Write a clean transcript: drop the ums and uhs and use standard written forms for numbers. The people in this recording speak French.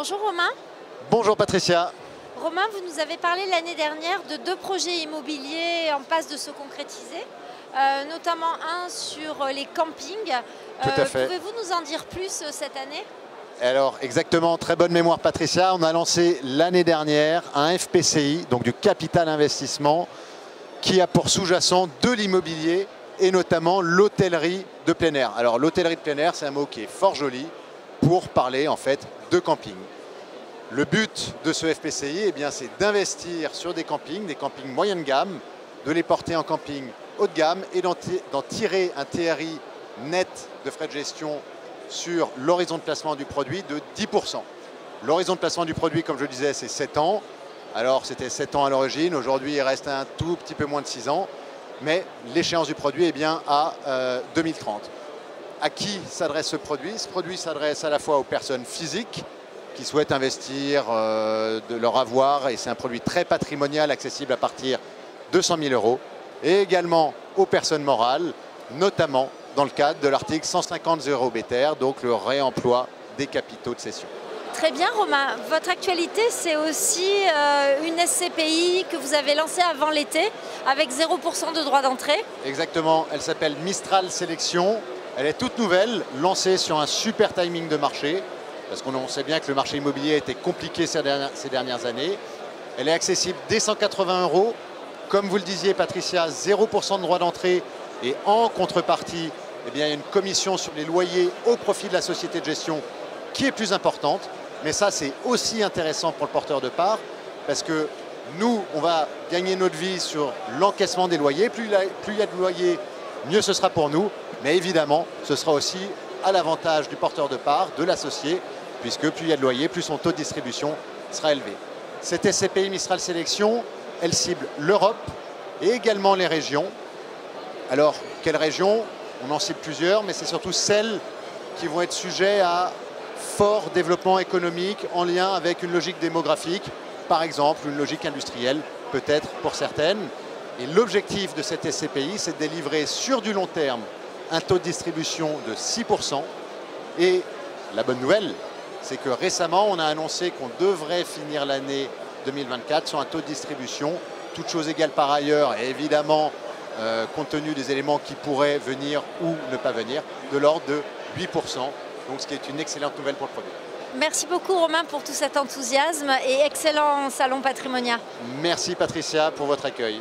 Bonjour Romain. Bonjour Patricia. Romain, vous nous avez parlé l'année dernière de 2 projets immobiliers en passe de se concrétiser, notamment un sur les campings. Tout à fait. Pouvez-vous nous en dire plus cette année? Alors exactement, très bonne mémoire Patricia. On a lancé l'année dernière un FPCI, donc du capital investissement, qui a pour sous-jacent de l'immobilier et notamment l'hôtellerie de plein air. Alors l'hôtellerie de plein air, c'est un mot qui est fort joli pour parler en fait de camping. Le but de ce FPCI, eh bien, c'est d'investir sur des campings moyenne gamme, de les porter en camping haut de gamme et d'en tirer un TRI net de frais de gestion sur l'horizon de placement du produit de 10%. L'horizon de placement du produit, comme je le disais, c'est 7 ans. Alors c'était 7 ans à l'origine, aujourd'hui il reste un tout petit peu moins de 6 ans, mais l'échéance du produit est bien à 2030. À qui s'adresse ce produit? Ce produit s'adresse à la fois aux personnes physiques qui souhaitent investir de leur avoir, et c'est un produit très patrimonial accessible à partir de 100 000 €, et également aux personnes morales, notamment dans le cadre de l'article 150 BTR, donc le réemploi des capitaux de cession. Très bien Romain, votre actualité c'est aussi une SCPI que vous avez lancée avant l'été avec 0% de droit d'entrée. Exactement, elle s'appelle Mistral Sélection, elle est toute nouvelle, lancée sur un super timing de marché, parce qu'on sait bien que le marché immobilier a été compliqué ces dernières années. Elle est accessible dès 180 €, comme vous le disiez Patricia, 0% de droit d'entrée, et en contrepartie, eh bien, il y a une commission sur les loyers au profit de la société de gestion qui est plus importante. Mais ça, c'est aussi intéressant pour le porteur de part, parce que nous, on va gagner notre vie sur l'encaissement des loyers. Plus il y a de loyers, mieux ce sera pour nous. Mais évidemment, ce sera aussi à l'avantage du porteur de part, de l'associé, puisque plus il y a de loyers, plus son taux de distribution sera élevé. Cette SCPI Mistral Sélection, elle cible l'Europe et également les régions. Alors, quelles régions? On en cible plusieurs, mais c'est surtout celles qui vont être sujets à fort développement économique en lien avec une logique démographique, par exemple une logique industrielle, peut-être pour certaines. Et l'objectif de cette SCPI, c'est de délivrer sur du long terme un taux de distribution de 6%. Et la bonne nouvelle, c'est que récemment, on a annoncé qu'on devrait finir l'année 2024 sur un taux de distribution, toutes choses égales par ailleurs, et évidemment, compte tenu des éléments qui pourraient venir ou ne pas venir, de l'ordre de 8%. Donc ce qui est une excellente nouvelle pour le produit. Merci beaucoup Romain pour tout cet enthousiasme et excellent salon Patrimonia. Merci Patricia pour votre accueil.